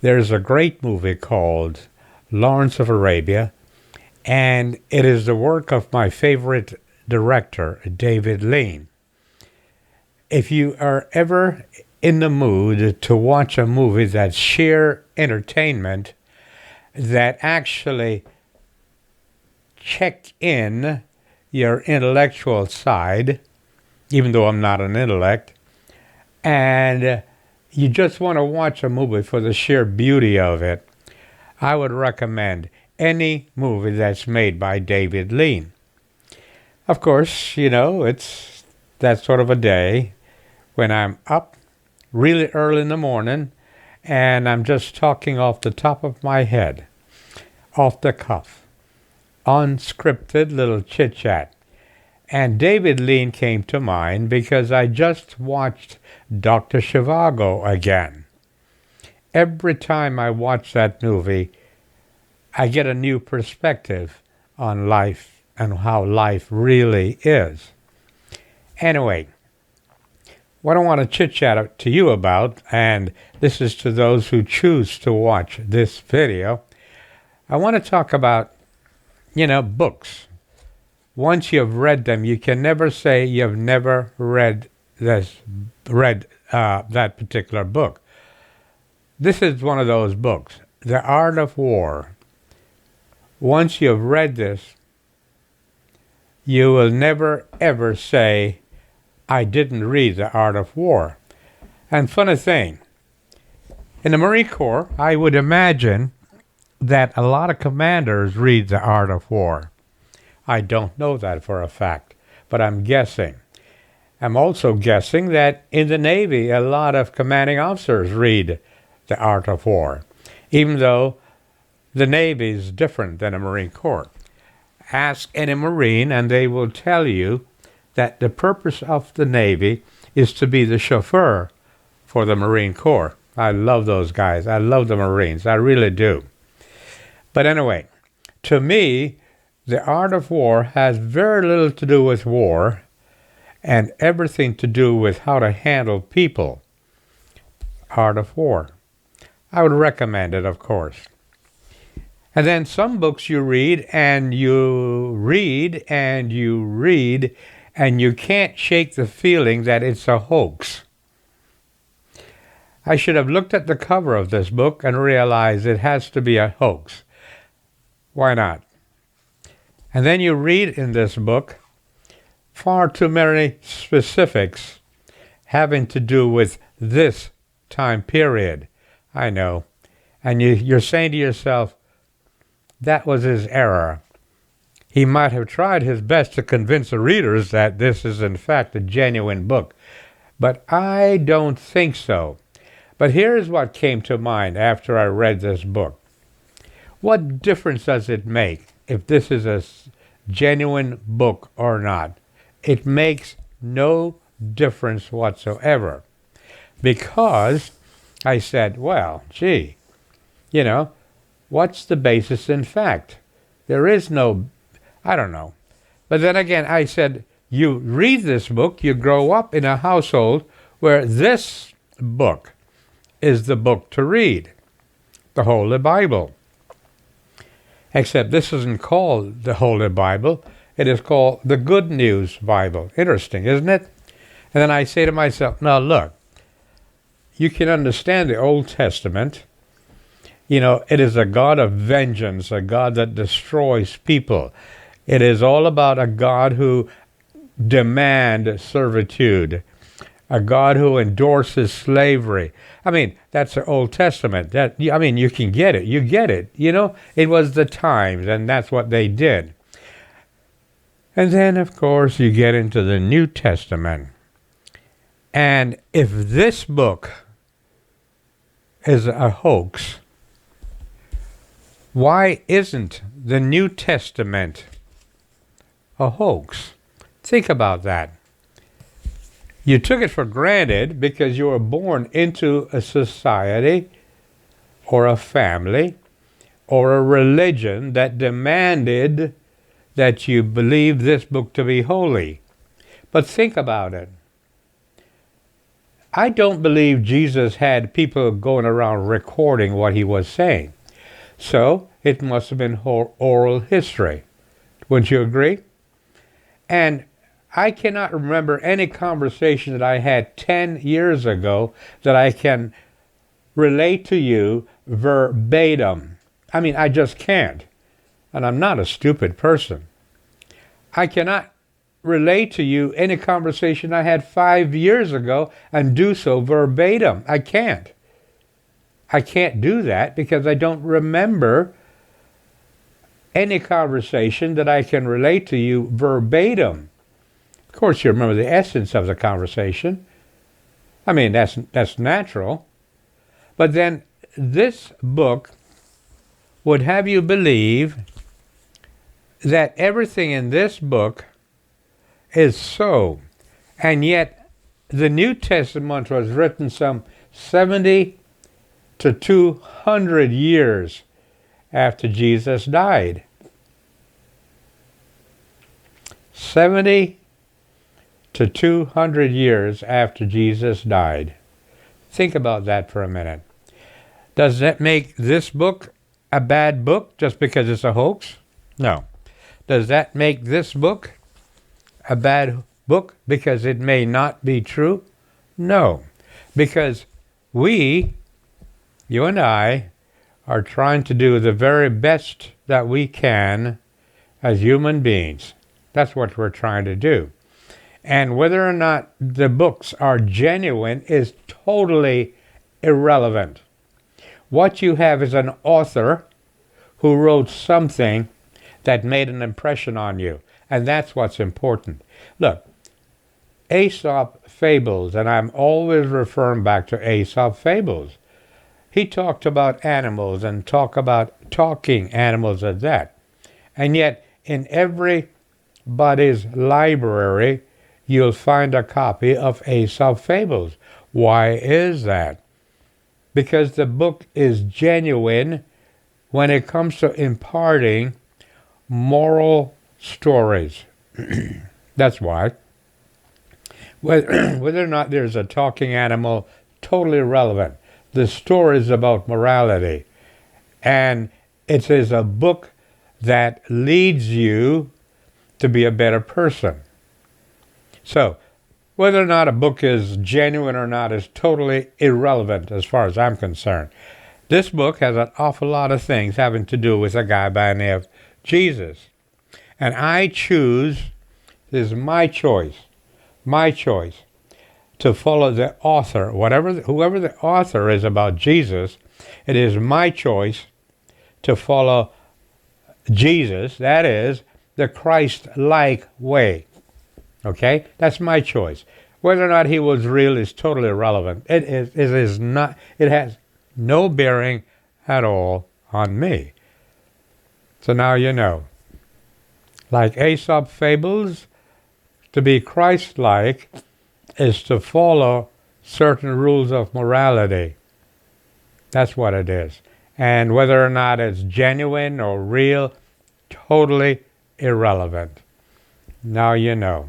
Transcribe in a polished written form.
There's a great movie called Lawrence of Arabia, and it is the work of my favorite director, David Lean. If you are ever in the mood to watch a movie that's sheer entertainment, that actually check in your intellectual side, even though I'm not an intellect, and you just want to watch a movie for the sheer beauty of it, I would recommend any movie that's made by David Lean. Of course, it's that sort of a day when I'm up really early in the morning and I'm just talking off the top of my head, off the cuff, unscripted little chit chat. And David Lean came to mind because I just watched Dr. Zhivago again. Every time I watch that movie, I get a new perspective on life and how life really is. Anyway, what I want to chit-chat to you about, and this is to those who choose to watch this video, I want to talk about, books. Once you've read them, you can never say you've never read that particular book. This is one of those books, The Art of War. Once you've read this, you will never ever say, I didn't read The Art of War. And funny thing, in the Marine Corps, I would imagine that a lot of commanders read The Art of War. I don't know that for a fact, but I'm guessing. I'm also guessing that in the Navy, a lot of commanding officers read The Art of War, even though the Navy is different than the Marine Corps. Ask any Marine and they will tell you that the purpose of the Navy is to be the chauffeur for the Marine Corps. I love those guys. I love the Marines. I really do. But anyway, to me, The Art of War has very little to do with war and everything to do with how to handle people. Art of War. I would recommend it, of course. And then some books you read and you read and you read and you can't shake the feeling that it's a hoax. I should have looked at the cover of this book and realized it has to be a hoax. Why not? And then you read in this book far too many specifics having to do with this time period. I know. And you're saying to yourself, that was his error. He might have tried his best to convince the readers that this is in fact a genuine book. But I don't think so. But here's what came to mind after I read this book. What difference does it make if this is a genuine book or not? It makes no difference whatsoever. Because I said, well, gee, what's the basis in fact? There is no, I don't know. But then again, I said, you read this book, you grow up in a household where this book is the book to read, the Holy Bible. Except this isn't called the Holy Bible. It is called the Good News Bible. Interesting, isn't it? And then I say to myself, now look, you can understand the Old Testament. It is a God of vengeance, a God that destroys people. It is all about a God who demands servitude, a God who endorses slavery. I mean, that's the Old Testament. You can get it. You get it. It was the times, and that's what they did. And then, of course, you get into the New Testament. And if this book is a hoax, why isn't the New Testament a hoax? Think about that. You took it for granted because you were born into a society or a family or a religion that demanded that you believe this book to be holy. But think about it. I don't believe Jesus had people going around recording what he was saying. So it must have been oral history. Wouldn't you agree? And I cannot remember any conversation that I had 10 years ago that I can relate to you verbatim. I mean, I just can't. And I'm not a stupid person. I cannot relate to you any conversation I had 5 years ago and do so verbatim. I can't. I can't do that because I don't remember any conversation that I can relate to you verbatim. Of course, you remember the essence of the conversation. I mean, that's natural. But then this book would have you believe that everything in this book is so. And yet, the New Testament was written some 70 to 200 years after Jesus died. 70 to 200 years after Jesus died. Think about that for a minute. Does that make this book a bad book just because it's a hoax? No. Does that make this book a bad book because it may not be true? No. Because we, you and I, are trying to do the very best that we can as human beings. That's what we're trying to do. And whether or not the books are genuine is totally irrelevant. What you have is an author who wrote something that made an impression on you. And that's what's important. Look, Aesop fables, and I'm always referring back to Aesop fables. He talked about animals and talk about talking animals at that. And yet, in everybody's library, you'll find a copy of Aesop fables. Why is that? Because the book is genuine when it comes to imparting moral stories. That's why. Whether or not there's a talking animal, totally irrelevant. The story is about morality. And it is a book that leads you to be a better person. So, whether or not a book is genuine or not is totally irrelevant as far as I'm concerned. This book has an awful lot of things having to do with a guy by the name of Jesus. And I choose, this is my choice, to follow the author, whoever the author is about Jesus. It is my choice to follow Jesus, that is, the Christ-like way. Okay? That's my choice. Whether or not he was real is totally irrelevant. It is not, it has no bearing at all on me. So now you know. Like Aesop fables, to be Christ-like is to follow certain rules of morality. That's what it is. And whether or not it's genuine or real, totally irrelevant. Now you know.